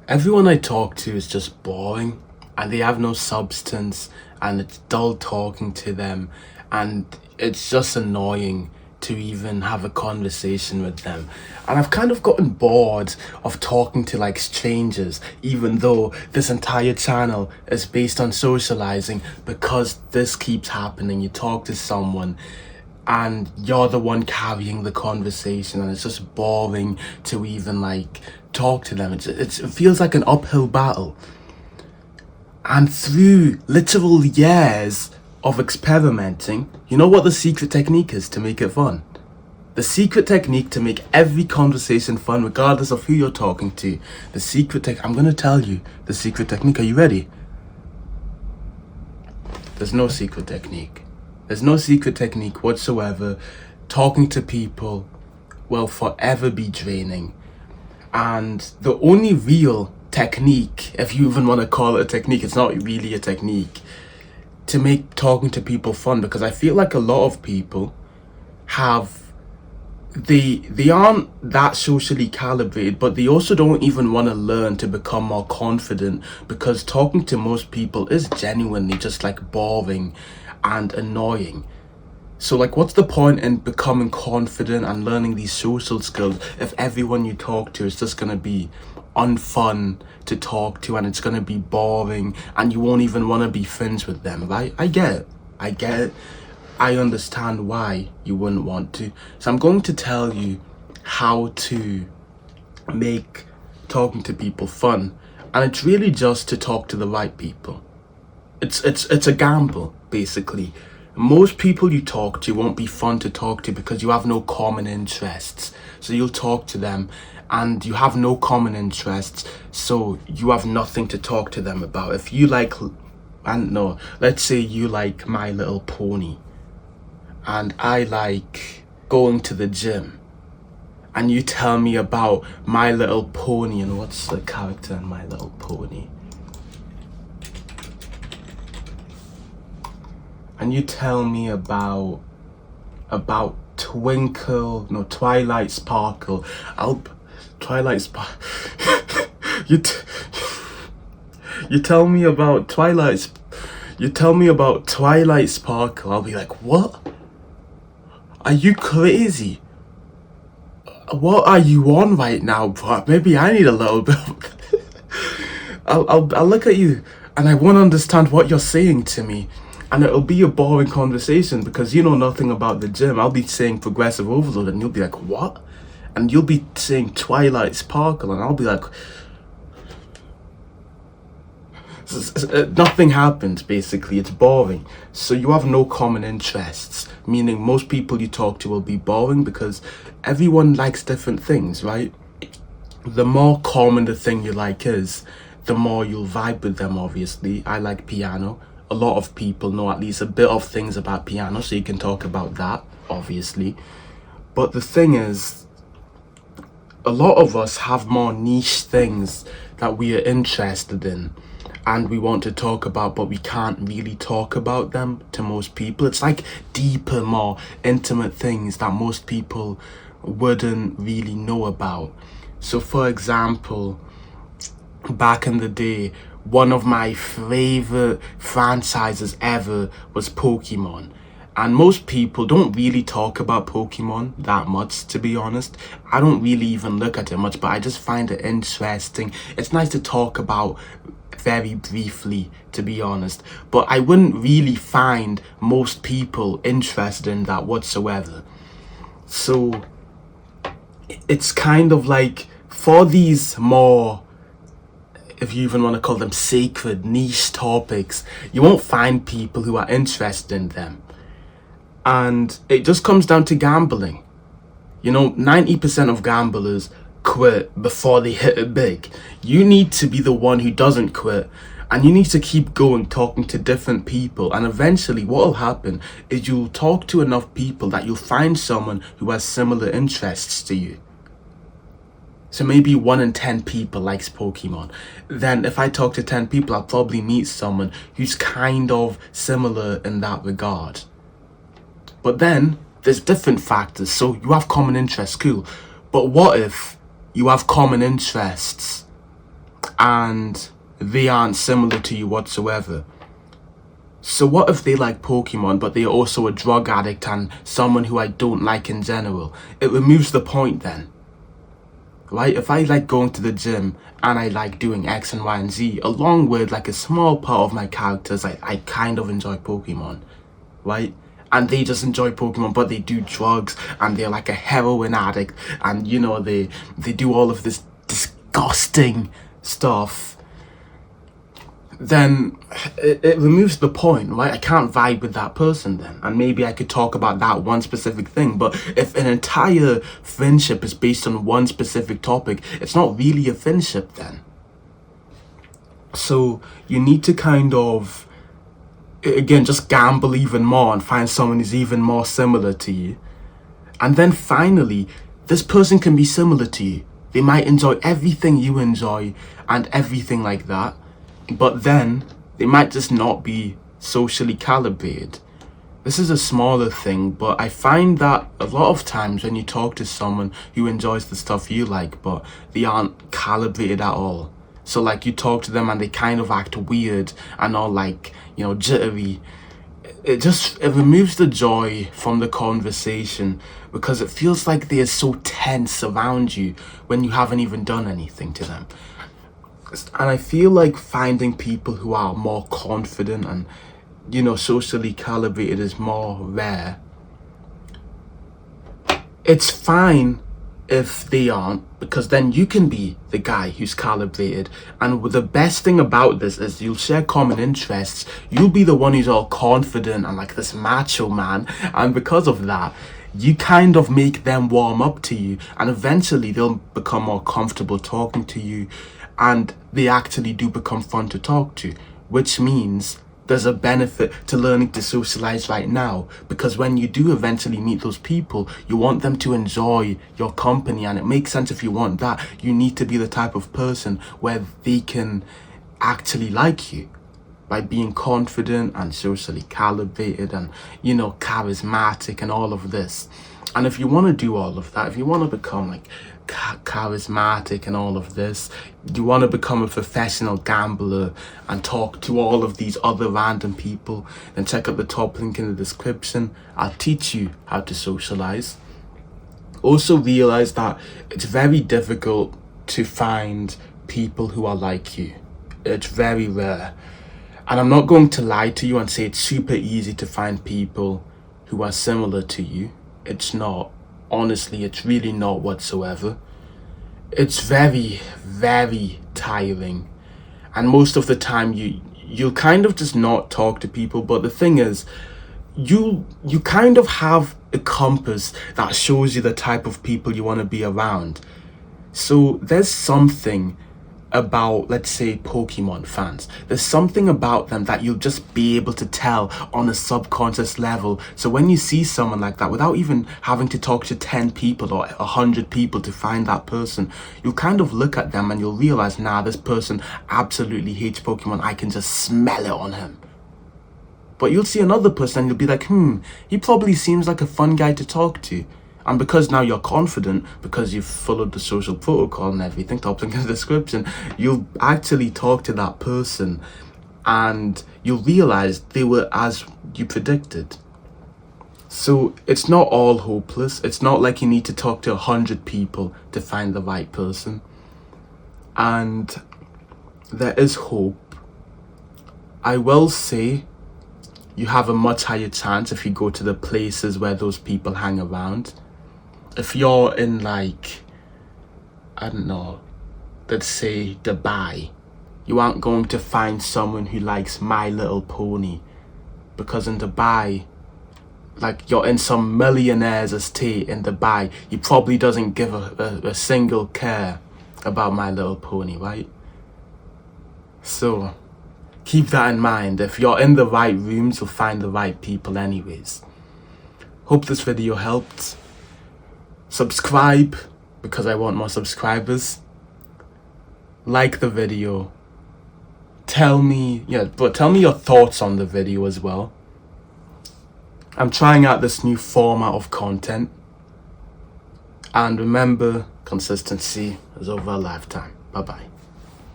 Everyone I talk to is just boring and they have no substance and it's dull talking to them and it's just annoying to even have a conversation with them. And I've kind of gotten bored of talking to like strangers, even though this entire channel is based on socializing because this keeps happening. You talk to someone and you're the one carrying the conversation and it's just boring to even like talk to them. It feels like an uphill battle. And through literal years of experimenting, you know what the secret technique is to make it fun? The secret technique to make every conversation fun, regardless of who you're talking to. I'm gonna tell you the secret technique. Are you ready? There's no secret technique. There's no secret technique whatsoever. Talking to people will forever be draining. And the only real technique, if you even want to call it a technique, it's not really a technique, to make talking to people fun, because I feel like a lot of people they aren't that socially calibrated, but they also don't even want to learn to become more confident, because talking to most people is genuinely just like boring and annoying. So like, what's the point in becoming confident and learning these social skills if everyone you talk to is just gonna be unfun to talk to and it's gonna be boring and you won't even want to be friends with them, right? I get it. I understand why you wouldn't want to. So I'm going to tell you how to make talking to people fun. And it's really just to talk to the right people. It's a gamble, basically. Most people you talk to won't be fun to talk to because you have no common interests. So you'll talk to them and you have no common interests, so you have nothing to talk to them about. If you like, I don't know, let's say you like My Little Pony and I like going to the gym, and you tell me about My Little Pony and what's the character in My Little Pony, and you tell me about Twilight Sparkle. You tell me about Twilight Sparkle. I'll be like, what? Are you crazy? What are you on right now, bro? Maybe I need a little bit I'll look at you and I won't understand what you're saying to me. And it'll be a boring conversation because you know nothing about the gym. I'll be saying Progressive Overload and you'll be like, what? And you'll be saying Twilight Sparkle and I'll be like, nothing happens, basically. It's boring. So you have no common interests, meaning most people you talk to will be boring because everyone likes different things, right? The more common the thing you like is, the more you'll vibe with them, obviously. I like piano. A lot of people know at least a bit of things about piano, so you can talk about that, obviously. But the thing is, a lot of us have more niche things that we are interested in and we want to talk about, but we can't really talk about them to most people. It's like deeper, more intimate things that most people wouldn't really know about. So for example, back in the day, one of my favorite franchises ever was Pokemon. And most people don't really talk about Pokemon that much, to be honest. I don't really even look at it much, but I just find it interesting. It's nice to talk about very briefly, to be honest. But I wouldn't really find most people interested in that whatsoever. So it's kind of like, for these more, if you even want to call them sacred niche topics, you won't find people who are interested in them. And it just comes down to gambling. You know, 90% of gamblers quit before they hit it big. You need to be the one who doesn't quit, and you need to keep going, talking to different people, and eventually what will happen is you'll talk to enough people that you'll find someone who has similar interests to you. So maybe 1 in 10 people likes Pokemon. Then if I talk to 10 people, I'll probably meet someone who's kind of similar in that regard. But then there's different factors. So you have common interests, cool. But what if you have common interests and they aren't similar to you whatsoever. So what if they like Pokemon, but they're also a drug addict and someone who I don't like in general? It removes the point then. Right? If I like going to the gym and I like doing X and Y and Z, along with like a small part of my characters, I kind of enjoy Pokemon, right? And they just enjoy Pokemon, but they do drugs and they're like a heroin addict, and you know, they do all of this disgusting stuff. Then it removes the point, right? I can't vibe with that person then. And maybe I could talk about that one specific thing. But if an entire friendship is based on one specific topic, it's not really a friendship then. So you need to kind of, again, just gamble even more and find someone who's even more similar to you. And then finally, this person can be similar to you. They might enjoy everything you enjoy and everything like that. But then they might just not be socially calibrated. This is a smaller thing, but I find that a lot of times when you talk to someone who enjoys the stuff you like, but they aren't calibrated at all. So like you talk to them and they kind of act weird and all like, you know, jittery. It removes the joy from the conversation because it feels like they're so tense around you when you haven't even done anything to them. And I feel like finding people who are more confident and, you know, socially calibrated is more rare. It's fine if they aren't, because then you can be the guy who's calibrated. And the best thing about this is you'll share common interests. You'll be the one who's all confident and like this macho man. And because of that, you kind of make them warm up to you. And eventually they'll become more comfortable talking to you. And they actually do become fun to talk to, which means there's a benefit to learning to socialize right now, because when you do eventually meet those people, you want them to enjoy your company, and it makes sense. If you want that, you need to be the type of person where they can actually like you by being confident and socially calibrated and, you know, charismatic and all of this. And if you want to do all of that, if you want to become like charismatic and all of this, you want to become a professional gambler and talk to all of these other random people, then check out the top link in the description. I'll teach you how to socialize. Also realize that it's very difficult to find people who are like you. It's very rare. And I'm not going to lie to you and say it's super easy to find people who are similar to you. It's not. Honestly, it's really not whatsoever. It's very, very tiring. And most of the time you'll kind of just not talk to people. But the thing is, you kind of have a compass that shows you the type of people you want to be around. So there's something about, let's say, Pokemon fans. There's something about them that you'll just be able to tell on a subconscious level. So when you see someone like that, without even having to talk to 10 people or 100 people to find that person, you'll kind of look at them and you'll realize, nah, this person absolutely hates Pokemon. I can just smell it on him. But you'll see another person and you'll be like, he probably seems like a fun guy to talk to. And because now you're confident, because you've followed the social protocol and everything, top link in the description, you'll actually talk to that person and you'll realize they were as you predicted. So it's not all hopeless. It's not like you need to talk to 100 people to find the right person. And there is hope. I will say you have a much higher chance if you go to the places where those people hang around. If you're in, like, I don't know, let's say Dubai, you aren't going to find someone who likes My Little Pony, because in Dubai, like, you're in some millionaire's estate in Dubai, he probably doesn't give a single care about My Little Pony, right? So keep that in mind. If you're in the right rooms, you'll find the right people anyways. Hope this video helped. Subscribe, because I want more subscribers. Like the video. Tell me your thoughts on the video as well. I'm trying out this new format of content. And remember, consistency is over a lifetime. Bye-bye.